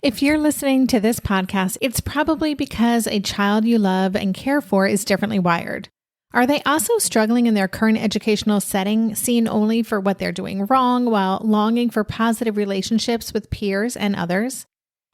If you're listening to this podcast, it's probably because a child you love and care for is differently wired. Are they also struggling in their current educational setting, seen only for what they're doing wrong while longing for positive relationships with peers and others?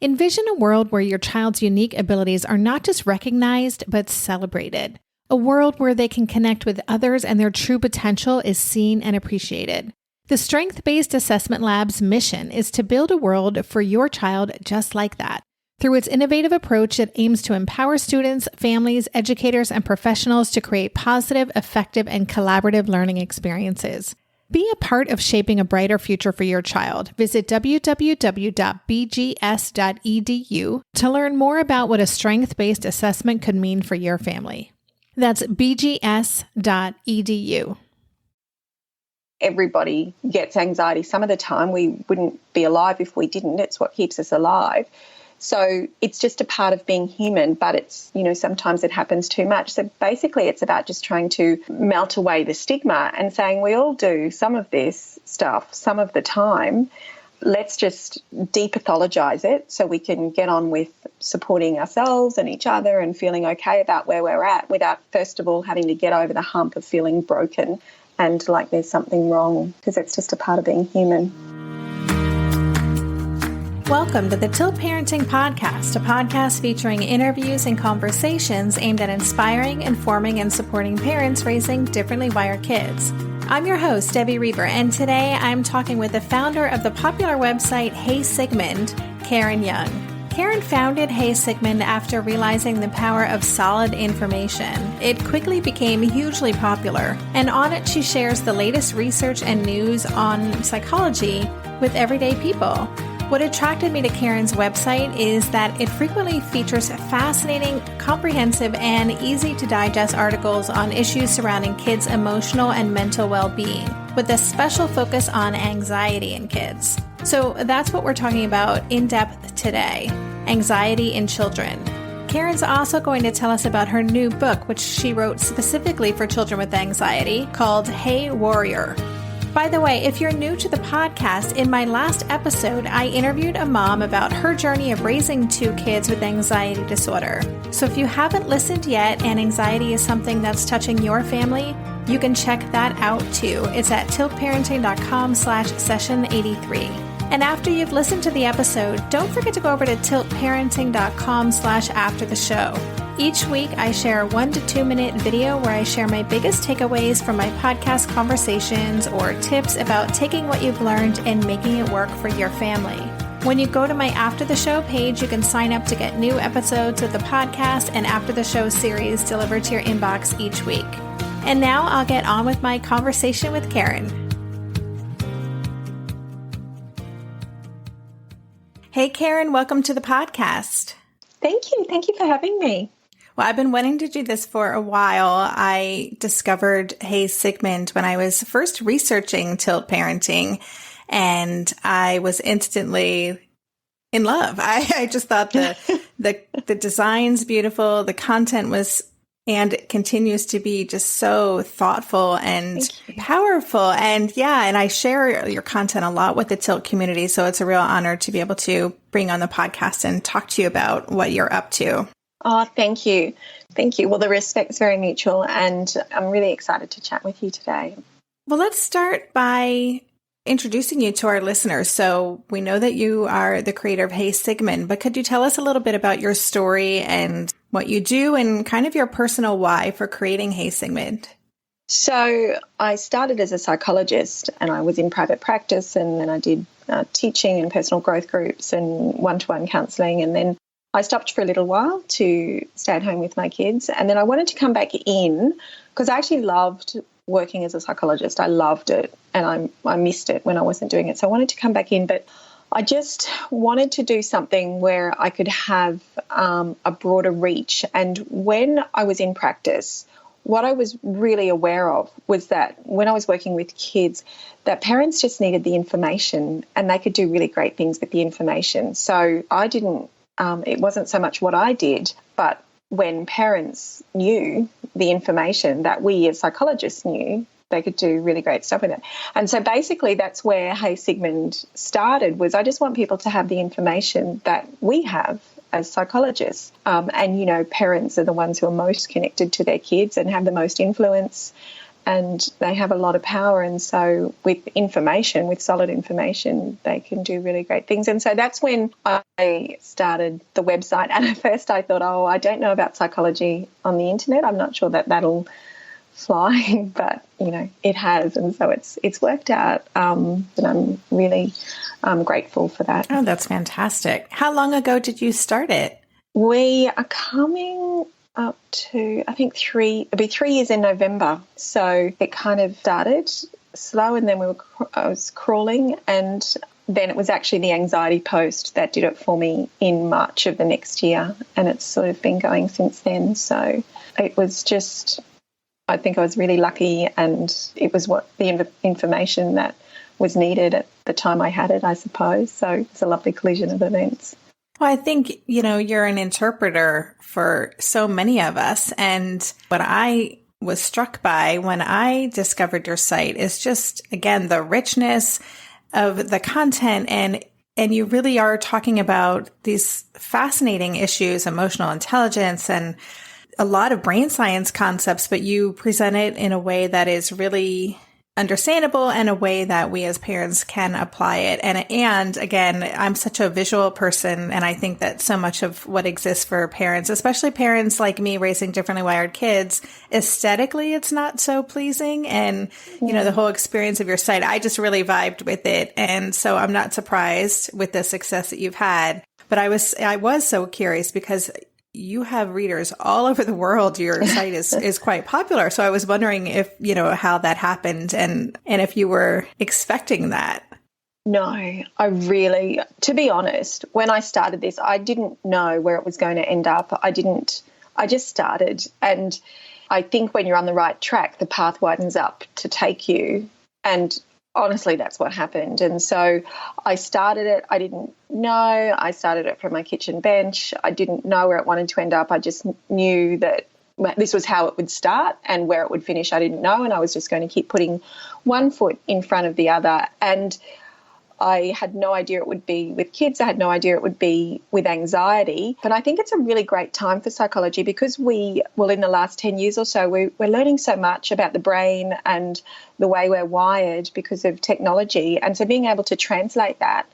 Envision a world where your child's unique abilities are not just recognized, but celebrated. A world where they can connect with others and their true potential is seen and appreciated. The Strength-Based Assessment Lab's mission is to build a world for your child just like that. Through its innovative approach, it aims to empower students, families, educators, and professionals to create positive, effective, and collaborative learning experiences. Be a part of shaping a brighter future for your child. Visit www.bgs.edu to learn more about what a strength-based assessment could mean for your family. That's bgs.edu. Everybody gets anxiety. Some of the time we wouldn't be alive if we didn't. It's what keeps us alive. So it's just a part of being human, but it's, sometimes it happens too much. So basically it's about just trying to melt away the stigma and saying we all do some of this stuff some of the time. Let's just depathologize it so we can get on with supporting ourselves and each other and feeling okay about where we're at without, first of all, having to get over the hump of feeling broken and like there's something wrong, because it's just a part of being human. Welcome to the Tilt Parenting Podcast, a podcast featuring interviews and conversations aimed at inspiring, informing, and supporting parents raising differently wired kids. I'm your host, Debbie Reber, and today I'm talking with the founder of the popular website Hey Sigmund, Karen Young. Karen founded Hey Sigmund after realizing the power of solid information. It quickly became hugely popular, and on it she shares the latest research and news on psychology with everyday people. What attracted me to Karen's website is that it frequently features fascinating, comprehensive, and easy-to-digest articles on issues surrounding kids' emotional and mental well-being, with a special focus on anxiety in kids. So that's what we're talking about in depth today, anxiety in children. Karen's also going to tell us about her new book, which she wrote specifically for children with anxiety, called Hey Warrior. By the way, if you're new to the podcast, in my last episode, I interviewed a mom about her journey of raising two kids with anxiety disorder. So if you haven't listened yet and anxiety is something that's touching your family, you can check that out too. It's at tiltparenting.com/session83. And after you've listened to the episode, don't forget to go over to tiltparenting.com/after the show. Each week, I share a 1 to 2 minute video where I share my biggest takeaways from my podcast conversations or tips about taking what you've learned and making it work for your family. When you go to my After the Show page, you can sign up to get new episodes of the podcast and After the Show series delivered to your inbox each week. And now I'll get on with my conversation with Karen. Hey, Karen, welcome to the podcast. Thank you. Thank you for having me. Well, I've been wanting to do this for a while. I discovered Hey Sigmund when I was first researching Tilt Parenting, and I was instantly in love. I just thought the design's beautiful, the content was, and it continues to be just so thoughtful and powerful. And and I share your content a lot with the Tilt community, so it's a real honor to be able to bring on the podcast and talk to you about what you're up to. Oh, thank you. Thank you. Well, the respect's very mutual, and I'm really excited to chat with you today. Well, let's start by introducing you to our listeners. So we know that you are the creator of Hey Sigmund, but could you tell us a little bit about your story and what you do and kind of your personal why for creating Hey Sigmund? So I started as a psychologist, and I was in private practice, and then I did teaching and personal growth groups and one-to-one counselling, and then I stopped for a little while to stay at home with my kids, and then I wanted to come back in because I actually loved working as a psychologist. I loved it, and I missed it when I wasn't doing it. So I wanted to come back in, but I just wanted to do something where I could have a broader reach. And when I was in practice, what I was really aware of was that when I was working with kids, that parents just needed the information and they could do really great things with the information. So I didn't, it wasn't so much what I did, but when parents knew the information that we as psychologists knew, they could do really great stuff with it. And so basically that's where Hey Sigmund started, was I just want people to have the information that we have as psychologists. And, you know, parents are the ones who are most connected to their kids and have the most influence, and they have a lot of power. And so with information, with solid information, they can do really great things. And so that's when I started the website. And at first I thought, oh, I don't know about psychology on the internet. I'm not sure that that'll fly, but, you know, it has. And so it's worked out. And I'm really grateful for that. Oh, that's fantastic. How long ago did you start it? We are coming up to, I think it'll be 3 years in November. So it kind of started slow, and then I was crawling, and then it was actually the anxiety post that did it for me in March of the next year, and it's sort of been going since then. So it was just, I think I was really lucky, and it was what the information that was needed at the time I had it, I suppose. So it's a lovely collision of events. Well, I think, you know, you're an interpreter for so many of us. And what I was struck by when I discovered your site is just, again, the richness of the content. And you really are talking about these fascinating issues, emotional intelligence, and a lot of brain science concepts, but you present it in a way that is really understandable and a way that we as parents can apply it. And again, I'm such a visual person, and I think that so much of what exists for parents, especially parents like me raising differently wired kids, aesthetically, it's not so pleasing. And, you know, the whole experience of your site, I just really vibed with it. And so I'm not surprised with the success that you've had. But I was so curious because you have readers all over the world. Your site is quite popular. So I was wondering if, you know, how that happened and if you were expecting that. No, to be honest, when I started this, I didn't know where it was going to end up. I just started. And I think when you're on the right track, the path widens up to take you. And honestly, that's what happened. And so I started it. I didn't know. I started it from my kitchen bench. I didn't know where it wanted to end up. I just knew that this was how it would start, and where it would finish, I didn't know. And I was just going to keep putting one foot in front of the other. And I had no idea it would be with kids. I had no idea it would be with anxiety. But I think it's a really great time for psychology because in the last 10 years or so, we're learning so much about the brain and the way we're wired because of technology. And so being able to translate that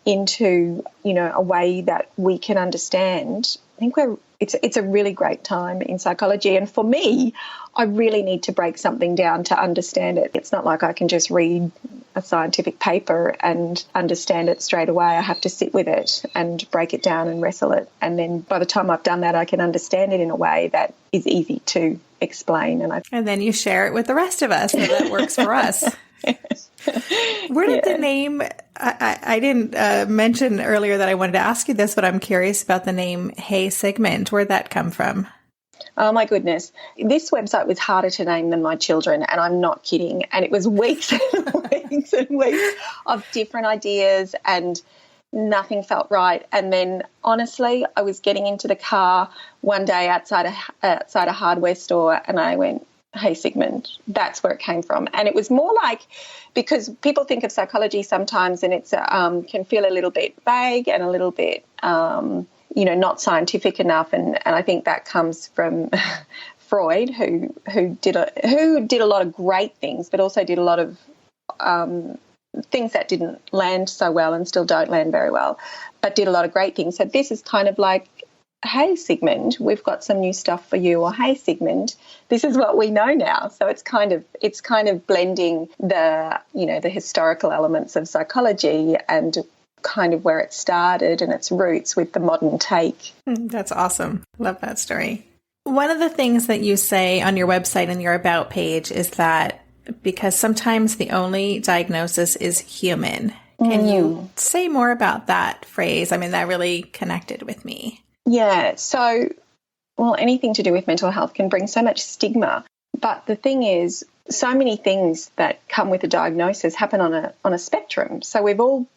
into, you know, a way that we can understand, I think it's a really great time in psychology. And for me, I really need to break something down to understand it. It's not like I can just read a scientific paper and understand it straight away. I have to sit with it and break it down and wrestle it. And then by the time I've done that, I can understand it in a way that is easy to explain. And then you share it with the rest of us, so that works for us. Where did the name, I didn't mention earlier that I wanted to ask you this, but I'm curious about the name Hey Sigmund. Where'd that come from? Oh, my goodness. This website was harder to name than my children, and I'm not kidding. And it was weeks and weeks and weeks of different ideas, and nothing felt right. And then, honestly, I was getting into the car one day outside a hardware store, and I went, Hey Sigmund. That's where it came from. And it was more like, because people think of psychology sometimes and it's can feel a little bit vague and a little bit not scientific enough, and I think that comes from Freud, who did a lot of great things, but also did a lot of things that didn't land so well and still don't land very well, but did a lot of great things. So this is kind of like, hey Sigmund, we've got some new stuff for you, or hey Sigmund, this is what we know now. So it's kind of blending the historical elements of psychology and kind of where it started and its roots with the modern take. That's awesome. Love that story. One of the things that you say on your website and your About page is that because sometimes the only diagnosis is human. Can you say more about that phrase? I mean, that really connected with me. Yeah. So, anything to do with mental health can bring so much stigma. But the thing is, so many things that come with a diagnosis happen on a spectrum. So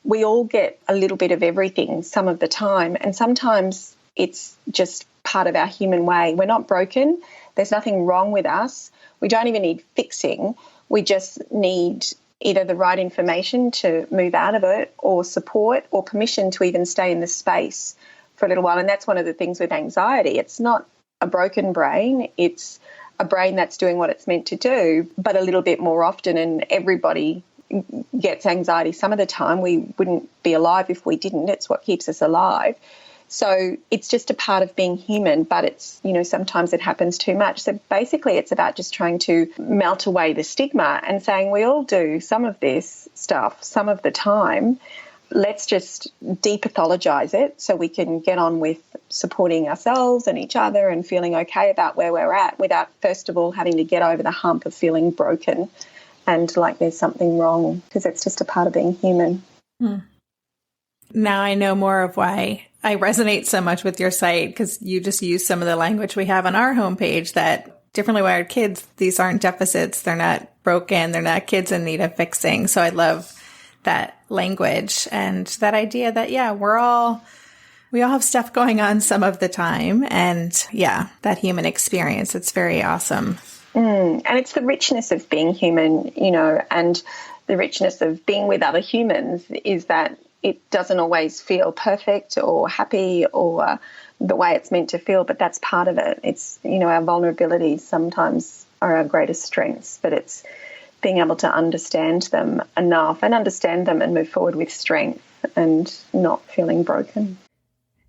we all get a little bit of everything some of the time, and sometimes it's just part of our human way. We're not broken. There's nothing wrong with us. We don't even need fixing. We just need either the right information to move out of it, or support, or permission to even stay in the space for a little while. And that's one of the things with anxiety. It's not a broken brain. It's a brain that's doing what it's meant to do, but a little bit more often. And everybody gets anxiety some of the time. We wouldn't be alive if we didn't. It's what keeps us alive. So it's just a part of being human, but it's, sometimes it happens too much. So basically it's about just trying to melt away the stigma and saying we all do some of this stuff some of the time. Let's just depathologize it so we can get on with supporting ourselves and each other and feeling okay about where we're at, without, first of all, having to get over the hump of feeling broken and like there's something wrong, because it's just a part of being human. Now I know more of why I resonate so much with your site, because you just use some of the language we have on our homepage, that differently wired kids, these aren't deficits, they're not broken, they're not kids in need of fixing. So I love that language and that idea that, we all have stuff going on some of the time, and that human experience. It's very awesome. And it's the richness of being human, and the richness of being with other humans is that it doesn't always feel perfect or happy or the way it's meant to feel, but that's part of it. It's, our vulnerabilities sometimes are our greatest strengths, but it's being able to understand them enough and move forward with strength and not feeling broken.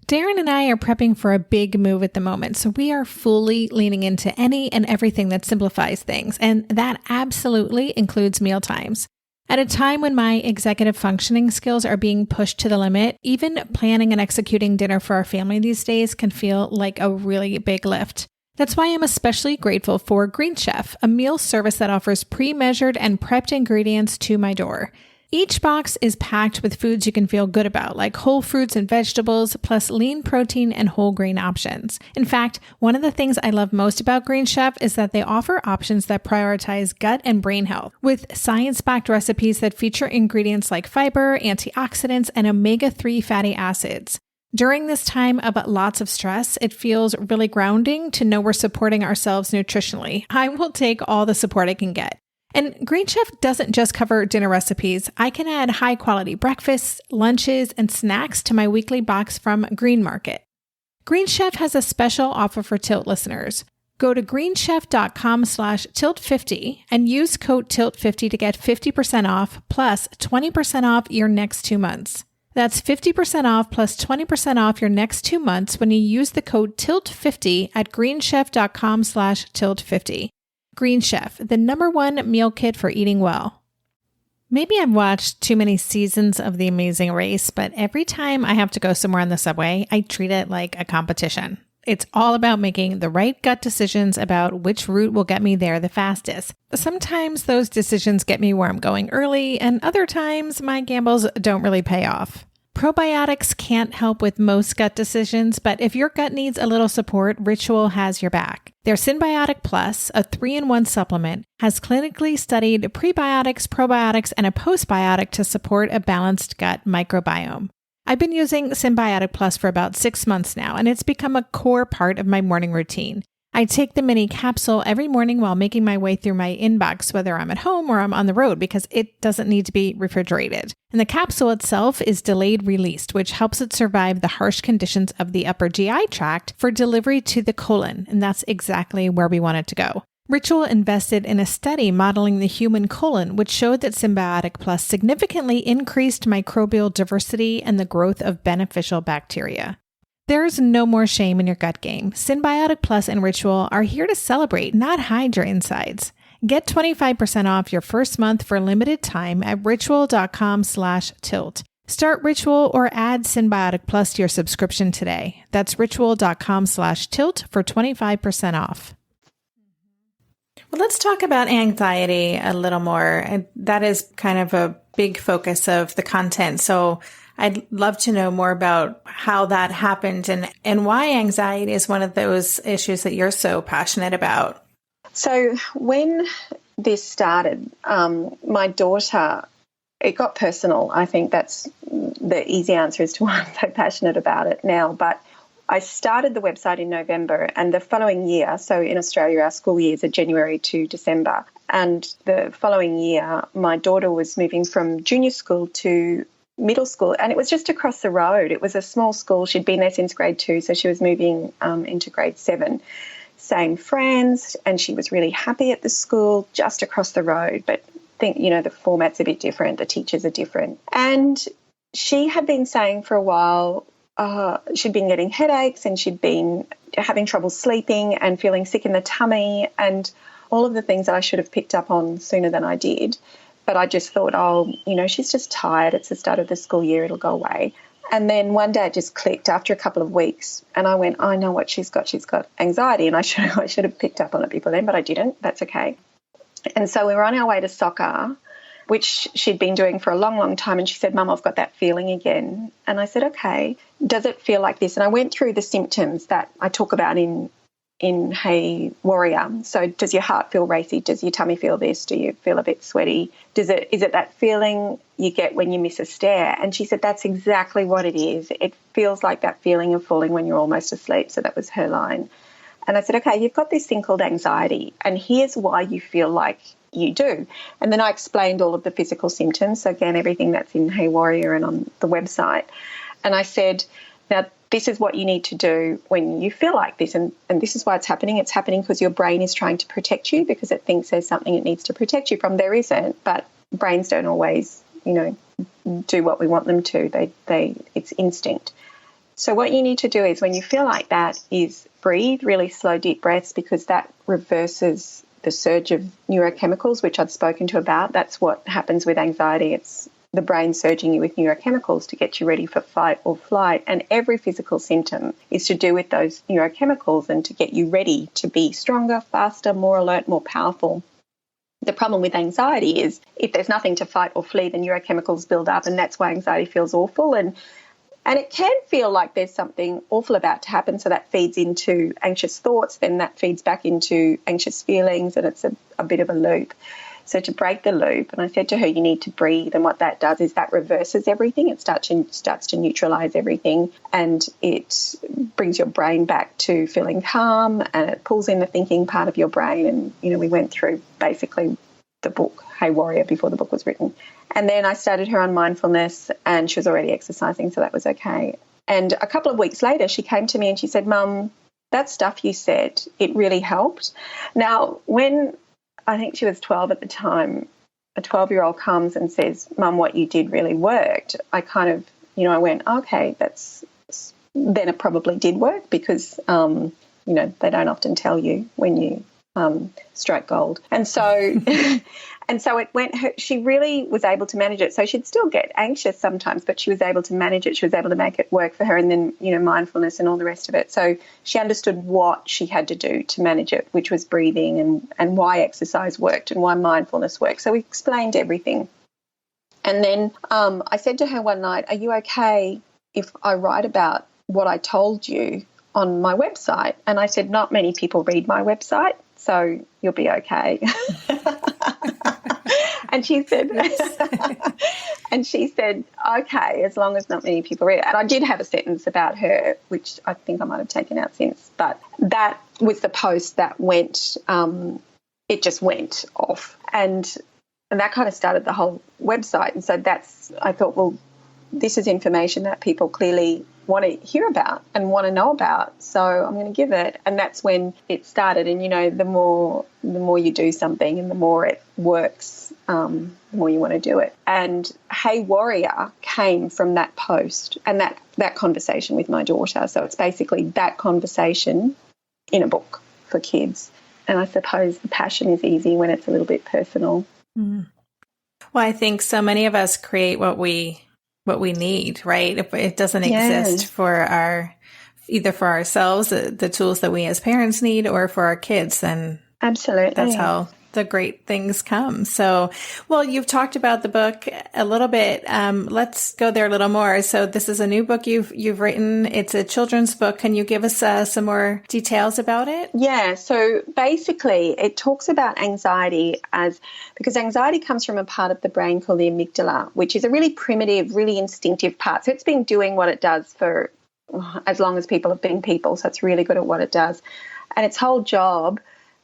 Darren and I are prepping for a big move at the moment, so we are fully leaning into any and everything that simplifies things, and that absolutely includes mealtimes. At a time when my executive functioning skills are being pushed to the limit, even planning and executing dinner for our family these days can feel like a really big lift. That's why I'm especially grateful for Green Chef, a meal service that offers pre-measured and prepped ingredients to my door. Each box is packed with foods you can feel good about, like whole fruits and vegetables, plus lean protein and whole grain options. In fact, one of the things I love most about Green Chef is that they offer options that prioritize gut and brain health, with science-backed recipes that feature ingredients like fiber, antioxidants, and omega-3 fatty acids. During this time of lots of stress, it feels really grounding to know we're supporting ourselves nutritionally. I will take all the support I can get. And Green Chef doesn't just cover dinner recipes. I can add high-quality breakfasts, lunches, and snacks to my weekly box from Green Market. Green Chef has a special offer for Tilt listeners. Go to greenchef.com/tilt50 and use code TILT50 to get 50% off plus 20% off your next 2 months. That's 50% off plus 20% off your next 2 months when you use the code TILT50 at greenchef.com/tilt50. Green Chef, the #1 meal kit for eating well. Maybe I've watched too many seasons of The Amazing Race, but every time I have to go somewhere on the subway, I treat it like a competition. It's all about making the right gut decisions about which route will get me there the fastest. Sometimes those decisions get me where I'm going early, and other times my gambles don't really pay off. Probiotics can't help with most gut decisions, but if your gut needs a little support, Ritual has your back. Their Synbiotic Plus, a 3-in-1 supplement, has clinically studied prebiotics, probiotics, and a postbiotic to support a balanced gut microbiome. I've been using Synbiotic Plus for about 6 months now, and it's become a core part of my morning routine. I take the mini capsule every morning while making my way through my inbox, whether I'm at home or I'm on the road, because it doesn't need to be refrigerated. And the capsule itself is delayed released, which helps it survive the harsh conditions of the upper GI tract for delivery to the colon. And that's exactly where we want it to go. Ritual invested in a study modeling the human colon, which showed that Synbiotic Plus significantly increased microbial diversity and the growth of beneficial bacteria. There's no more shame in your gut game. Synbiotic Plus and Ritual are here to celebrate, not hide your insides. Get 25% off your first month for limited time at ritual.com/tilt. Start Ritual or add Synbiotic Plus to your subscription today. That's ritual.com/tilt for 25% off. Well, let's talk about anxiety a little more. And that is kind of a big focus of the content. So I'd love to know more about how that happened and why anxiety is one of those issues that you're so passionate about. So when this started, my daughter, it got personal. I think that's the easy answer as to why I'm so passionate about it now. But I started the website in November, and the following year, so in Australia our school years are January to December, and the following year my daughter was moving from junior school to middle school, and it was just across the road. It was a small school. She'd been there since grade 2, so she was moving into grade 7. Same friends, and she was really happy at the school just across the road, but the format's a bit different, the teachers are different. And she had been saying for a while, she'd been getting headaches and she'd been having trouble sleeping and feeling sick in the tummy and all of the things that I should have picked up on sooner than I did. But I just thought, she's just tired. It's the start of the school year. It'll go away. And then one day it just clicked after a couple of weeks and I went, I know what she's got. She's got anxiety, and I should have picked up on it before then, but I didn't. That's okay. And so we were on our way to soccer, which she'd been doing for a long, long time. And she said, Mum, I've got that feeling again. And I said, okay, does it feel like this? And I went through the symptoms that I talk about in Hey Warrior. So does your heart feel racy? Does your tummy feel this? Do you feel a bit sweaty? Is it that feeling you get when you miss a stair? And she said, that's exactly what it is. It feels like that feeling of falling when you're almost asleep. So that was her line. And I said, okay, you've got this thing called anxiety, and here's why you feel like you do. And then I explained all of the physical symptoms. So again, everything that's in Hey Warrior and on the website. And I said, now this is what you need to do when you feel like this. And this is why it's happening. It's happening because your brain is trying to protect you because it thinks there's something it needs to protect you from. There isn't, but brains don't always, do what we want them to. It's instinct. So what you need to do is when you feel like that is breathe really slow, deep breaths, because that reverses the surge of neurochemicals, which I've spoken to about. That's what happens with anxiety. It's the brain surging you with neurochemicals to get you ready for fight or flight. And every physical symptom is to do with those neurochemicals and to get you ready to be stronger, faster, more alert, more powerful. The problem with anxiety is if there's nothing to fight or flee, the neurochemicals build up, and that's why anxiety feels awful. And it can feel like there's something awful about to happen, so that feeds into anxious thoughts, then that feeds back into anxious feelings, and it's a bit of a loop. So to break the loop, and I said to her, you need to breathe, and what that does is that reverses everything. It starts to neutralise everything, and it brings your brain back to feeling calm, and it pulls in the thinking part of your brain. And, we went through basically the book, Hey Warrior, before the book was written. And then I started her on mindfulness, and she was already exercising, so that was okay. And a couple of weeks later, she came to me and she said, Mum, that stuff you said, it really helped. Now, when I think she was 12 at the time, a 12-year-old comes and says, Mum, what you did really worked, I kind of, I went, okay, then it probably did work because, they don't often tell you when you strike gold. And so it went, she really was able to manage it. So she'd still get anxious sometimes, but she was able to manage it. She was able to make it work for her, and then, mindfulness and all the rest of it. So she understood what she had to do to manage it, which was breathing and why exercise worked and why mindfulness worked. So we explained everything. And then I said to her one night, are you okay if I write about what I told you on my website? And I said, not many people read my website, so you'll be okay. And she said, okay, as long as not many people read it. And I did have a sentence about her, which I think I might have taken out since, but that was the post that went, it just went off. And that kind of started the whole website. And so I thought, well, this is information that people clearly want to hear about and want to know about, so I'm going to give it. And that's when it started. And the more you do something and the more it works, the more you want to do it. And Hey Warrior came from that post and that conversation with my daughter. So it's basically that conversation in a book for kids. And I suppose the passion is easy when it's a little bit personal. Well, I think so many of us create what we need, right? If it doesn't exist for either for ourselves, the tools that we as parents need, or for our kids, then absolutely, that's how the great things come. So, well, you've talked about the book a little bit. Let's go there a little more. So this is a new book you've written. It's a children's book. Can you give us some more details about it? Yeah. So basically it talks about anxiety because anxiety comes from a part of the brain called the amygdala, which is a really primitive, really instinctive part. So it's been doing what it does for as long as people have been people. So it's really good at what it does. And its whole job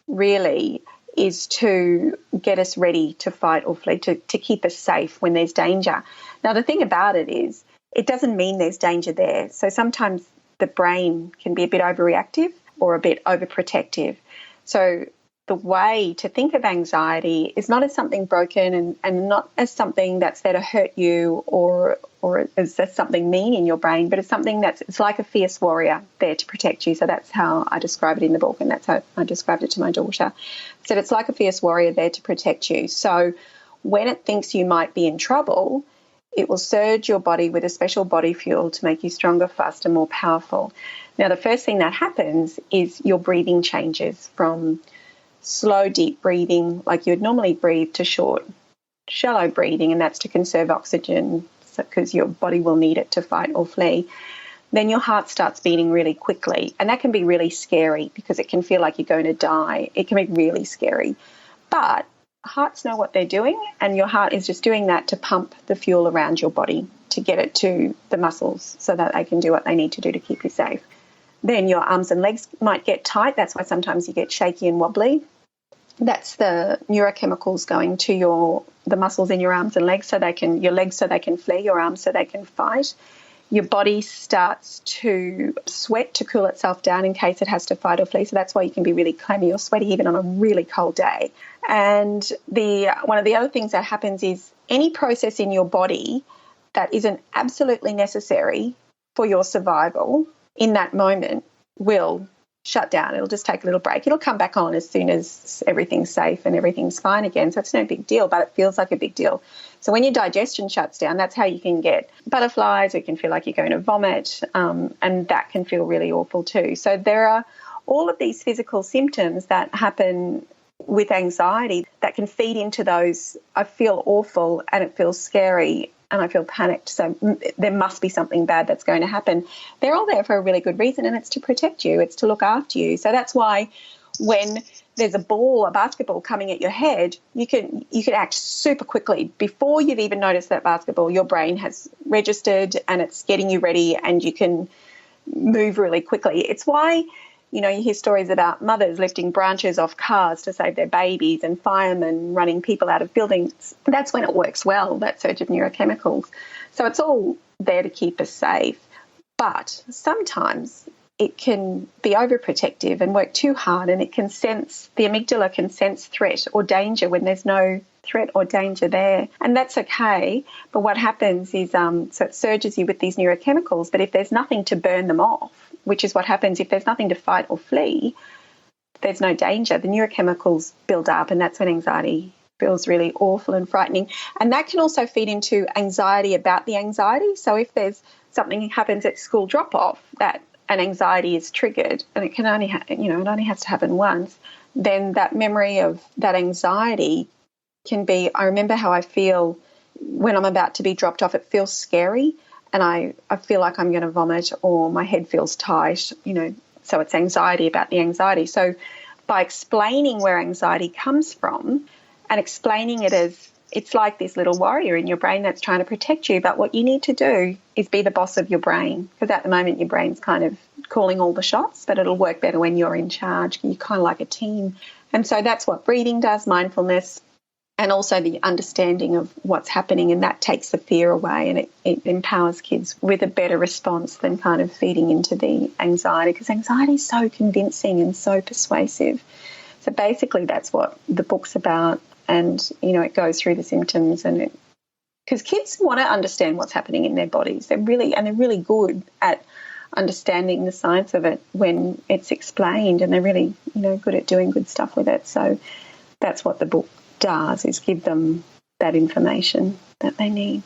really is to get us ready to fight or flee, to keep us safe when there's danger. Now, the thing about it is it doesn't mean there's danger there. So sometimes the brain can be a bit overreactive or a bit overprotective. So the way to think of anxiety is not as something broken and not as something that's there to hurt you or as something mean in your brain, but it's something it's like a fierce warrior there to protect you. So that's how I describe it in the book, and that's how I described it to my daughter. So it's like a fierce warrior there to protect you. So when it thinks you might be in trouble, it will surge your body with a special body fuel to make you stronger, faster, more powerful. Now, the first thing that happens is your breathing changes from slow, deep breathing like you would normally breathe to short, shallow breathing, and that's to conserve oxygen because your body will need it to fight or flee. Then your heart starts beating really quickly, and that can be really scary because it can feel like you're going to die. It can be really scary. But hearts know what they're doing, and your heart is just doing that to pump the fuel around your body to get it to the muscles so that they can do what they need to do to keep you safe. Then your arms and legs might get tight. That's why sometimes you get shaky and wobbly. That's the neurochemicals going to the muscles in your arms and legs your legs so they can flee, your arms so they can fight. Your body starts to sweat to cool itself down in case it has to fight or flee. So that's why you can be really clammy or sweaty even on a really cold day. And one of the other things that happens is any process in your body that isn't absolutely necessary for your survival in that moment will shut down. It'll just take a little break. It'll come back on as soon as everything's safe and everything's fine again. So it's no big deal, but it feels like a big deal. So when your digestion shuts down, that's how you can get butterflies. It can feel like you're going to vomit, and that can feel really awful too. So there are all of these physical symptoms that happen with anxiety that can feed into those. I feel awful and it feels scary and I feel panicked, so there must be something bad that's going to happen. They're all there for a really good reason, and it's to protect you. It's to look after you. So that's why when there's a basketball coming at your head, you can act super quickly. Before you've even noticed that basketball, your brain has registered and it's getting you ready, and you can move really quickly. It's why, you hear stories about mothers lifting branches off cars to save their babies and firemen running people out of buildings. That's when it works well, that surge of neurochemicals. So it's all there to keep us safe. But sometimes it can be overprotective and work too hard, and the amygdala can sense threat or danger when there's no threat or danger there. And that's okay. But what happens is, so it surges you with these neurochemicals, but if there's nothing to burn them off, which is what happens if there's nothing to fight or flee, there's no danger. The neurochemicals build up, and that's when anxiety feels really awful and frightening. And that can also feed into anxiety about the anxiety. So if there's something happens at school drop-off that an anxiety is triggered, and it can only it only has to happen once, then that memory of that anxiety can be, I remember how I feel when I'm about to be dropped off. It feels scary, and I feel like I'm going to vomit, or my head feels tight, so it's anxiety about the anxiety. So by explaining where anxiety comes from and explaining it as it's like this little warrior in your brain that's trying to protect you, but what you need to do is be the boss of your brain, because at the moment your brain's kind of calling all the shots, but it'll work better when you're in charge. You're kind of like a team. And so that's what breathing does, mindfulness, and also the understanding of what's happening, and that takes the fear away, and it empowers kids with a better response than kind of feeding into the anxiety, because anxiety is so convincing and so persuasive. So basically that's what the book's about, and, it goes through the symptoms, and because kids want to understand what's happening in their bodies. They're really good at understanding the science of it when it's explained, and they're really, good at doing good stuff with it. So that's what the book does, is give them that information that they need.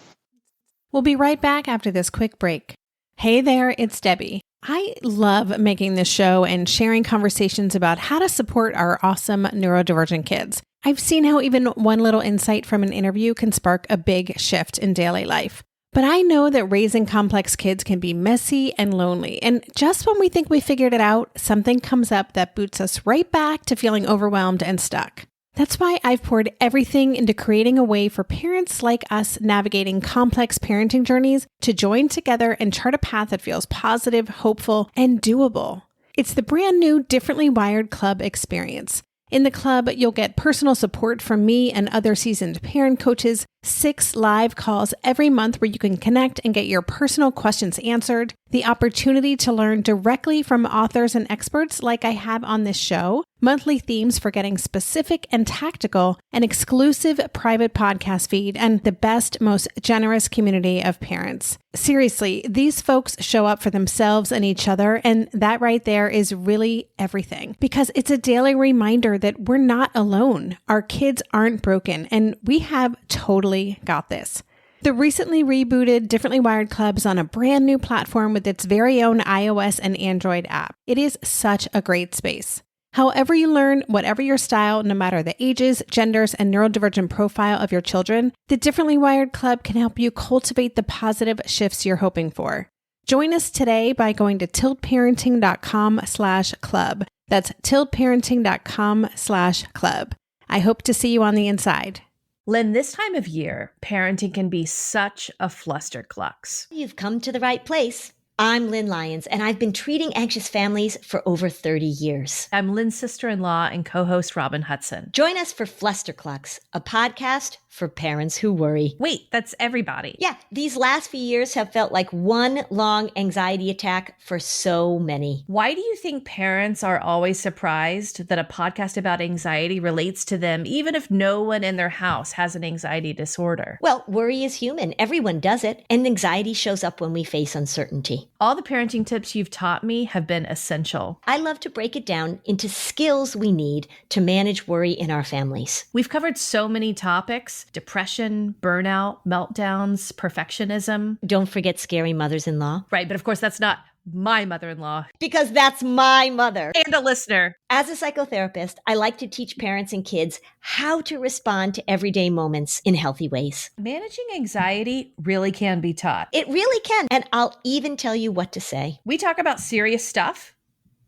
We'll be right back after this quick break. Hey there, it's Debbie. I love making this show and sharing conversations about how to support our awesome neurodivergent kids. I've seen how even one little insight from an interview can spark a big shift in daily life. But I know that raising complex kids can be messy and lonely. And just when we think we figured it out, something comes up that boots us right back to feeling overwhelmed and stuck. That's why I've poured everything into creating a way for parents like us navigating complex parenting journeys to join together and chart a path that feels positive, hopeful, and doable. It's the brand new Differently Wired Club experience. In the club, you'll get personal support from me and other seasoned parent coaches, 6 live calls every month where you can connect and get your personal questions answered, the opportunity to learn directly from authors and experts like I have on this show, monthly themes for getting specific and tactical, an exclusive private podcast feed, and the best, most generous community of parents. Seriously, these folks show up for themselves and each other, and that right there is really everything, because it's a daily reminder that we're not alone. Our kids aren't broken, and we have totally got this. The recently rebooted Differently Wired Club is on a brand new platform with its very own iOS and Android app. It is such a great space. However you learn, whatever your style, no matter the ages, genders, and neurodivergent profile of your children, the Differently Wired Club can help you cultivate the positive shifts you're hoping for. Join us today by going to tiltparenting.com/club. That's tiltparenting.com/club. I hope to see you on the inside. Lynn, this time of year, parenting can be such a flusterclux. You've come to the right place. I'm Lynn Lyons, and I've been treating anxious families for over 30 years. I'm Lynn's sister-in-law and co-host Robin Hudson. Join us for Flusterclux, a podcast for parents who worry. Wait, that's everybody. Yeah, these last few years have felt like one long anxiety attack for so many. Why do you think parents are always surprised that a podcast about anxiety relates to them, even if no one in their house has an anxiety disorder? Well, worry is human. Everyone does it, and anxiety shows up when we face uncertainty. All the parenting tips you've taught me have been essential. I love to break it down into skills we need to manage worry in our families. We've covered so many topics: depression, burnout, meltdowns, perfectionism. Don't forget scary mothers-in-law. Right, but of course that's not my mother-in-law. Because that's my mother. And a listener. As a psychotherapist, I like to teach parents and kids how to respond to everyday moments in healthy ways. Managing anxiety really can be taught. It really can. And I'll even tell you what to say. We talk about serious stuff,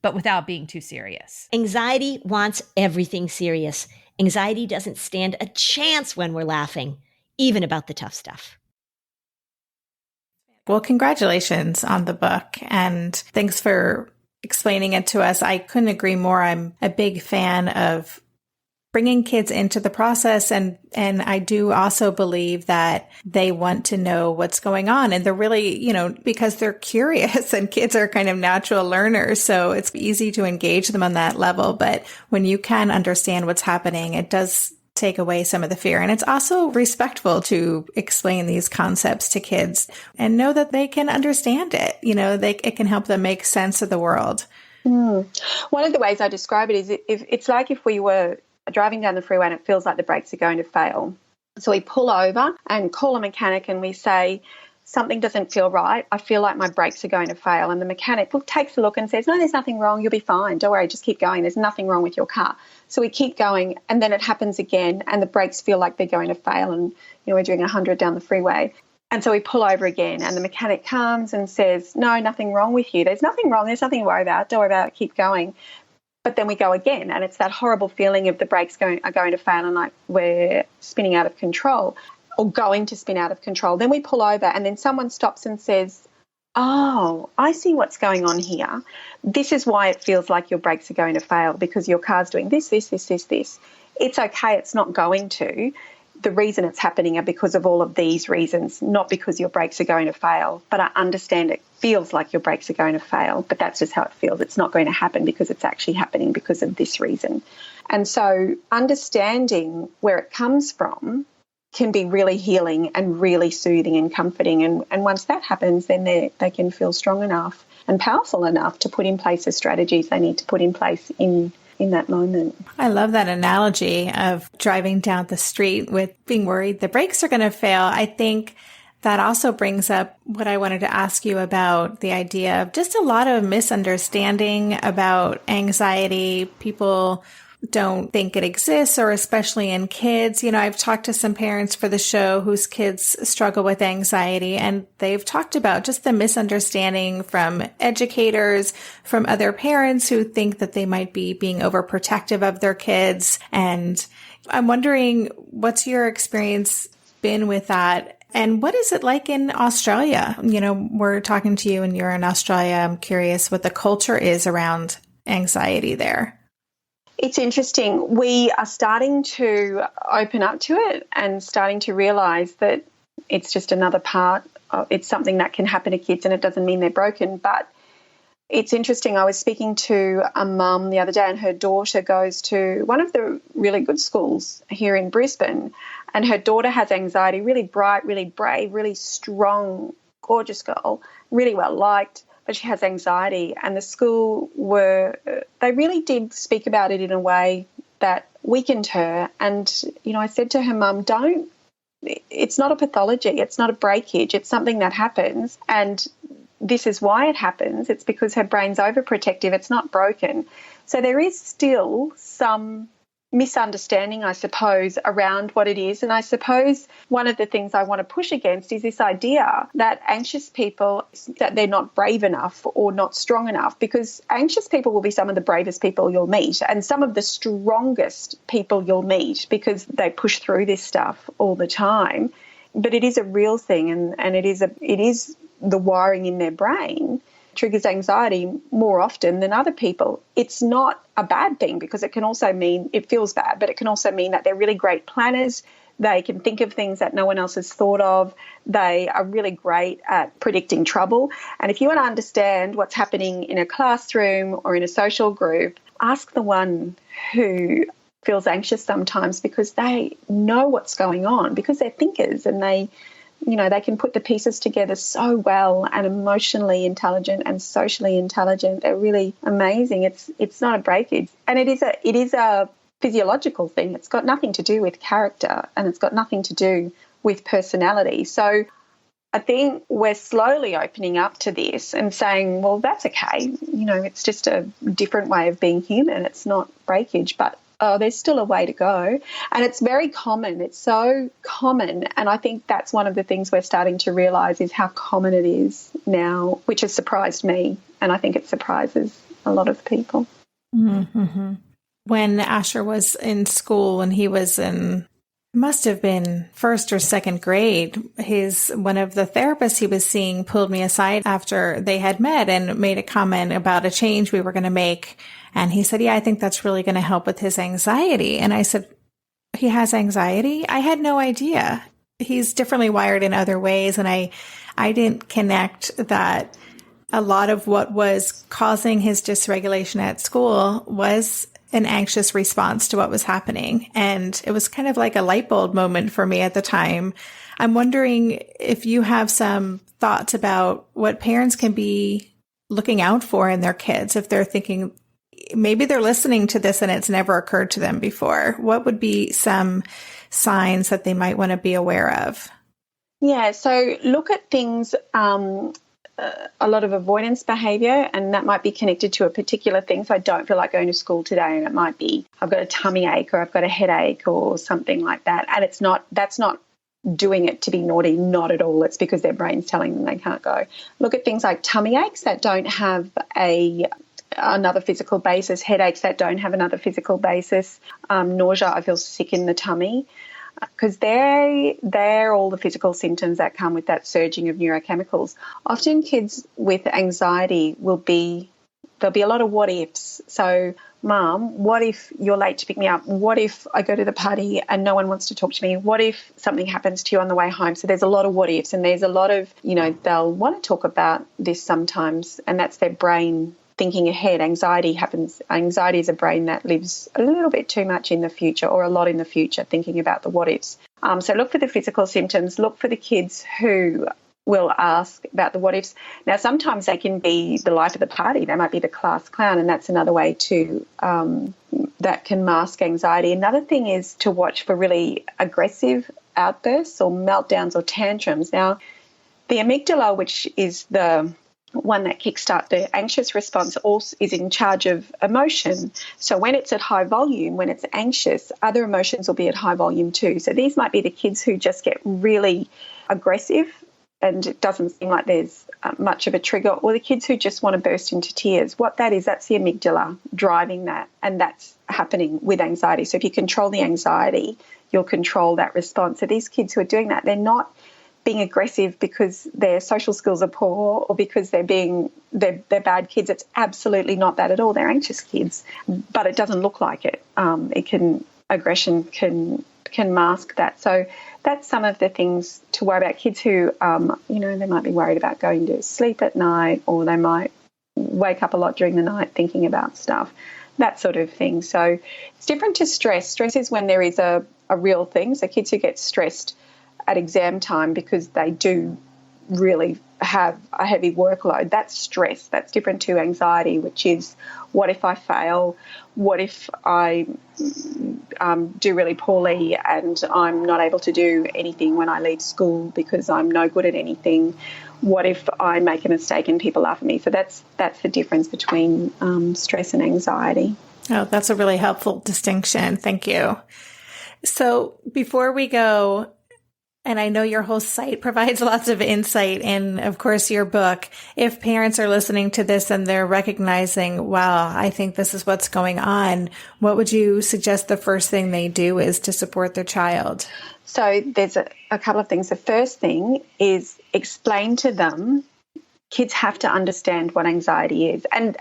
but without being too serious. Anxiety wants everything serious. Anxiety doesn't stand a chance when we're laughing, even about the tough stuff. Well, congratulations on the book, and thanks for explaining it to us. I couldn't agree more. I'm a big fan of bringing kids into the process, and I do also believe that they want to know what's going on, and they're really, because they're curious, and kids are kind of natural learners, so it's easy to engage them on that level. But when you can understand what's happening, it does take away some of the fear. And it's also respectful to explain these concepts to kids and know that they can understand it. It can help them make sense of the world. One of the ways I describe it is it's like if we were driving down the freeway and it feels like the brakes are going to fail. So we pull over and call a mechanic and we say, something doesn't feel right. I feel like my brakes are going to fail. And the mechanic takes a look and says, no, there's nothing wrong. You'll be fine. Don't worry. Just keep going. There's nothing wrong with your car. So we keep going, and then it happens again, and the brakes feel like they're going to fail, and we're doing 100 down the freeway. And so we pull over again, and the mechanic comes and says, no, nothing wrong with you. There's nothing wrong. There's nothing to worry about. Don't worry about it. Keep going. But then we go again, and it's that horrible feeling of the brakes are going to fail, and like we're spinning out of control or going to spin out of control. Then we pull over, and then someone stops and says, oh, I see what's going on here. This is why it feels like your brakes are going to fail, because your car's doing this. It's okay. It's not going to. The reason it's happening are because of all of these reasons, not because your brakes are going to fail. But I understand it feels like your brakes are going to fail, but that's just how it feels. It's not going to happen because it's actually happening because of this reason. And so understanding where it comes from can be really healing and really soothing and comforting. And once that happens, then they can feel strong enough and powerful enough to put in place the strategies they need to put in place in that moment. I love that analogy of driving down the street with being worried the brakes are going to fail. I think that also brings up what I wanted to ask you about the idea of just a lot of misunderstanding about anxiety. People don't think it exists, or especially in kids. You know, I've talked to some parents for the show whose kids struggle with anxiety, and they've talked about just the misunderstanding from educators, from other parents who think that they might be being overprotective of their kids. And I'm wondering, what's your experience been with that? And what is it like in Australia? You know, we're talking to you and you're in Australia. I'm curious what the culture is around anxiety there. It's interesting. We are starting to open up to it and starting to realise that it's just another part. It's something that can happen to kids, and it doesn't mean they're broken. But it's interesting. I was speaking to a mum the other day, and her daughter goes to one of the really good schools here in Brisbane, and her daughter has anxiety, really bright, really brave, really strong, gorgeous girl, really well liked, but she has anxiety. And the school they really did speak about it in a way that weakened her. And, you know, I said to her mum, it's not a pathology, it's not a breakage, it's something that happens. And this is why it happens. It's because her brain's overprotective. It's not broken. So there is still some misunderstanding, I suppose, around what it is. And I suppose one of the things I want to push against is this idea that anxious people, that they're not brave enough or not strong enough, because anxious people will be some of the bravest people you'll meet and some of the strongest people you'll meet, because they push through this stuff all the time. But it is a real thing, and it is the wiring in their brain triggers anxiety more often than other people. It's not a bad thing, because it can also mean, it feels bad, but it can also mean that they're really great planners. They can think of things that no one else has thought of. They are really great at predicting trouble. And if you want to understand what's happening in a classroom or in a social group, ask the one who feels anxious sometimes, because they know what's going on, because they're thinkers, and they can put the pieces together so well, and emotionally intelligent and socially intelligent. They're really amazing. It's not a breakage, and it is a physiological thing. It's got nothing to do with character, and it's got nothing to do with personality. So I think we're slowly opening up to this and saying, well, that's okay. You know, it's just a different way of being human. It's not breakage, but there's still a way to go. And it's very common. It's so common. And I think that's one of the things we're starting to realise, is how common it is now, which has surprised me. And I think it surprises a lot of people. Mm-hmm. When Asher was in school, and he was must have been first or second grade, one of the therapists he was seeing pulled me aside after they had met and made a comment about a change we were going to make. And he said, yeah, I think that's really going to help with his anxiety. And I said, he has anxiety? I had no idea. He's differently wired in other ways. And I didn't connect that a lot of what was causing his dysregulation at school was an anxious response to what was happening. And it was kind of like a light bulb moment for me at the time. I'm wondering if you have some thoughts about what parents can be looking out for in their kids, if they're thinking, maybe they're listening to this and it's never occurred to them before. What would be some signs that they might want to be aware of? Yeah, so look at things, a lot of avoidance behaviour, and that might be connected to a particular thing. So I don't feel like going to school today, and it might be I've got a tummy ache or I've got a headache or something like that. And that's not doing it to be naughty, not at all. It's because their brain's telling them they can't go. Look at things like tummy aches that don't have another physical basis, headaches that don't have another physical basis, nausea, I feel sick in the tummy, because they're all the physical symptoms that come with that surging of neurochemicals. Often kids with anxiety there'll be a lot of what ifs. So, Mum, what if you're late to pick me up? What if I go to the party and no one wants to talk to me? What if something happens to you on the way home? So there's a lot of what ifs, and there's a lot of, they'll want to talk about this sometimes, and that's their brain thinking ahead. Anxiety is a brain that lives a little bit too much in the future, or a lot in the future, thinking about the what ifs. So look for the physical symptoms. Look for the kids who will ask about the what ifs. Now, sometimes they can be the life of the party. They might be the class clown, and that's another way to that can mask anxiety. Another thing is to watch for really aggressive outbursts or meltdowns or tantrums. Now, the amygdala, which is the one that kickstart the anxious response also is in charge of emotion. So when it's at high volume, when it's anxious, other emotions will be at high volume too. So these might be the kids who just get really aggressive and it doesn't seem like there's much of a trigger, or the kids who just want to burst into tears. What that is, that's the amygdala driving that, and that's happening with anxiety. So if you control the anxiety, you'll control that response. So these kids who are doing that, they're not being aggressive because their social skills are poor or because they're bad kids. It's absolutely not that at all. They're anxious kids, but it doesn't look like it. Aggression can mask that. So that's some of the things to worry about. Kids who, they might be worried about going to sleep at night, or they might wake up a lot during the night thinking about stuff, that sort of thing. So it's different to stress. Stress is when there is a real thing. So kids who get stressed at exam time because they do really have a heavy workload, that's stress. That's different to anxiety, which is, what if I fail? What if I do really poorly and I'm not able to do anything when I leave school because I'm no good at anything? What if I make a mistake and people laugh at me? So that's the difference between stress and anxiety. Oh, that's a really helpful distinction. Thank you. So before we go, and I know your whole site provides lots of insight, and of course your book, if parents are listening to this and they're recognizing, wow, I think this is what's going on, what would you suggest the first thing they do is to support their child? So there's a couple of things. The first thing is explain to them, kids have to understand what anxiety is. And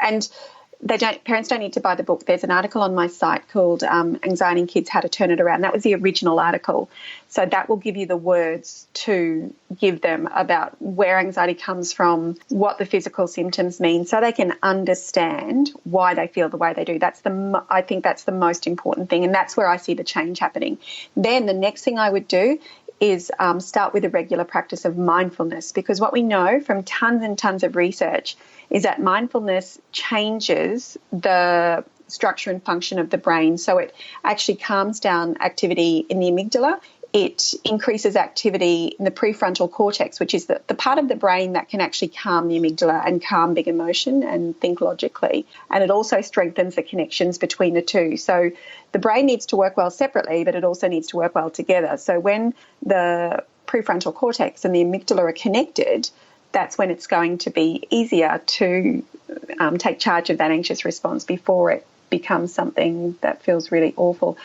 parents don't need to buy the book. There's an article on my site called Anxiety in Kids, How to Turn It Around. That was the original article. So that will give you the words to give them about where anxiety comes from, what the physical symptoms mean, so they can understand why they feel the way they do. I think that's the most important thing, and that's where I see the change happening. Then the next thing I would do is start with a regular practice of mindfulness, because what we know from tons and tons of research is that mindfulness changes the structure and function of the brain. So it actually calms down activity in the amygdala. It increases activity in the prefrontal cortex, which is the part of the brain that can actually calm the amygdala and calm big emotion and think logically. And it also strengthens the connections between the two. So the brain needs to work well separately, but it also needs to work well together. So when the prefrontal cortex and the amygdala are connected, that's when it's going to be easier to take charge of that anxious response before it becomes something that feels really awful.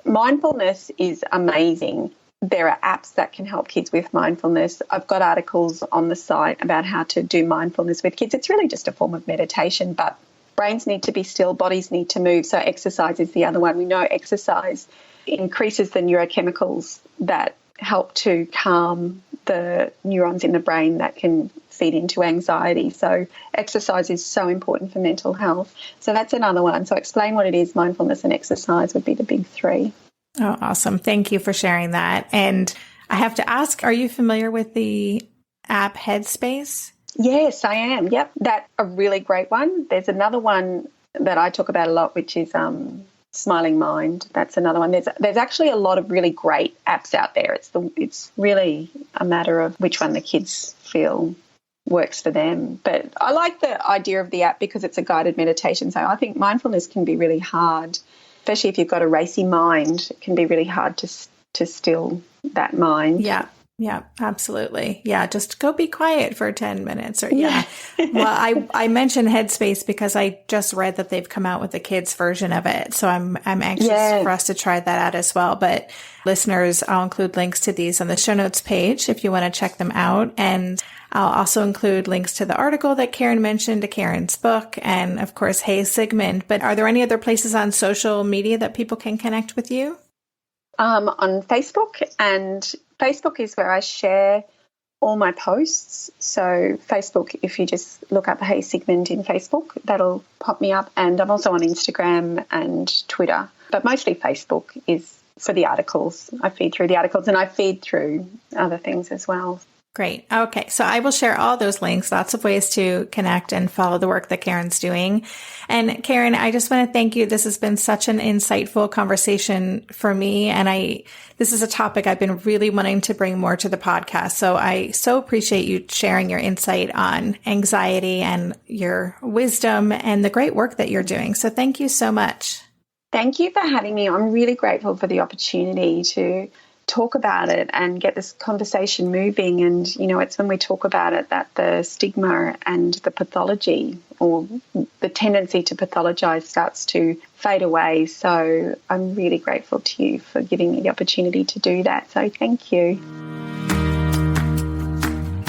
Mindfulness is amazing. There are apps that can help kids with mindfulness. I've got articles on the site about how to do mindfulness with kids. It's really just a form of meditation, but brains need to be still, bodies need to move. So exercise is the other one. We know exercise increases the neurochemicals that help to calm the neurons in the brain that can feed into anxiety. So exercise is so important for mental health. So that's another one. So explain what it is. Mindfulness and exercise would be the big three. Oh, awesome. Thank you for sharing that. And I have to ask, are you familiar with the app Headspace? Yes, I am. Yep. That's a really great one. There's another one that I talk about a lot, which is Smiling Mind. That's another one. There's actually a lot of really great apps out there. It's really a matter of which one the kids feel works for them. But I like the idea of the app because it's a guided meditation. So I think mindfulness can be really hard, especially if you've got a racy mind. It can be really hard to still that mind. Yeah, absolutely. Yeah, just go be quiet for 10 minutes. Well, I mentioned Headspace because I just read that they've come out with the kids version of it. So I'm anxious for us to try that out as well. But listeners, I'll include links to these on the show notes page if you want to check them out. And I'll also include links to the article that Karen mentioned, to Karen's book, and of course, Hey Sigmund. But are there any other places on social media that people can connect with you? On Facebook, and Facebook is where I share all my posts. So Facebook, if you just look up Hey Sigmund in Facebook, that'll pop me up. And I'm also on Instagram and Twitter, but mostly Facebook is for the articles. I feed through the articles and I feed through other things as well. Great. Okay. So I will share all those links, lots of ways to connect and follow the work that Karen's doing. And Karen, I just want to thank you. This has been such an insightful conversation for me. And this is a topic I've been really wanting to bring more to the podcast. So I so appreciate you sharing your insight on anxiety and your wisdom and the great work that you're doing. So thank you so much. Thank you for having me. I'm really grateful for the opportunity to talk about it and get this conversation moving. And, it's when we talk about it that the stigma and the pathology or the tendency to pathologize starts to fade away. So I'm really grateful to you for giving me the opportunity to do that. So thank you.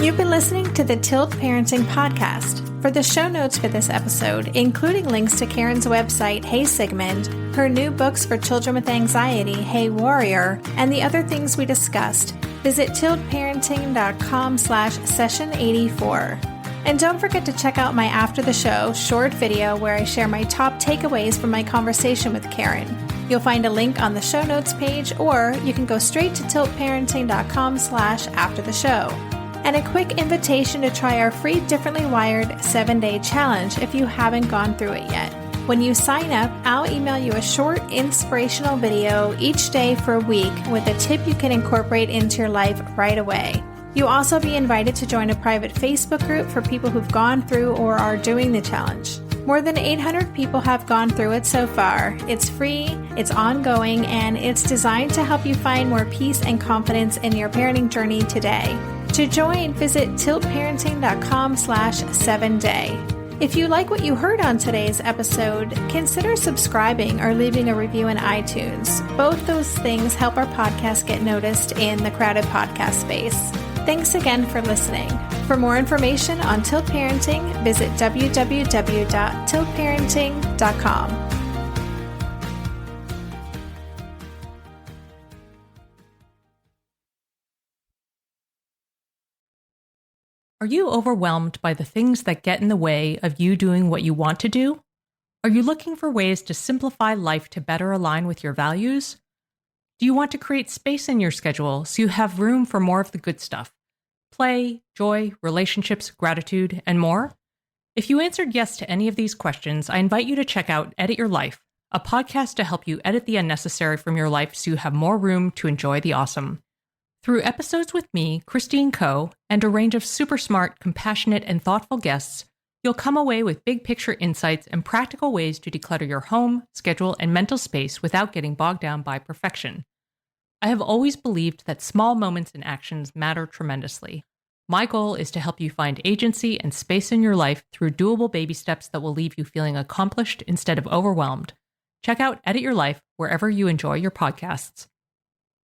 You've been listening to the Tilt Parenting Podcast. For the show notes for this episode, including links to Karen's website, Hey Sigmund, her new books for children with anxiety, Hey Warrior, and the other things we discussed, visit tiltparenting.com/session84. And don't forget to check out my After the Show short video where I share my top takeaways from my conversation with Karen. You'll find a link on the show notes page, or you can go straight to tiltparenting.com/aftertheshow. And a quick invitation to try our free Differently Wired 7-day challenge if you haven't gone through it yet. When you sign up, I'll email you a short inspirational video each day for a week with a tip you can incorporate into your life right away. You'll also be invited to join a private Facebook group for people who've gone through or are doing the challenge. More than 800 people have gone through it so far. It's free, it's ongoing, and it's designed to help you find more peace and confidence in your parenting journey today. To join, visit tiltparenting.com/7day. If you like what you heard on today's episode, consider subscribing or leaving a review in iTunes. Both those things help our podcast get noticed in the crowded podcast space. Thanks again for listening. For more information on Tilt Parenting, visit www.tiltparenting.com. Are you overwhelmed by the things that get in the way of you doing what you want to do? Are you looking for ways to simplify life to better align with your values? Do you want to create space in your schedule so you have room for more of the good stuff? Play, joy, relationships, gratitude, and more? If you answered yes to any of these questions, I invite you to check out Edit Your Life, a podcast to help you edit the unnecessary from your life so you have more room to enjoy the awesome. Through episodes with me, Christine Coe, and a range of super smart, compassionate, and thoughtful guests, you'll come away with big picture insights and practical ways to declutter your home, schedule, and mental space without getting bogged down by perfection. I have always believed that small moments and actions matter tremendously. My goal is to help you find agency and space in your life through doable baby steps that will leave you feeling accomplished instead of overwhelmed. Check out Edit Your Life wherever you enjoy your podcasts.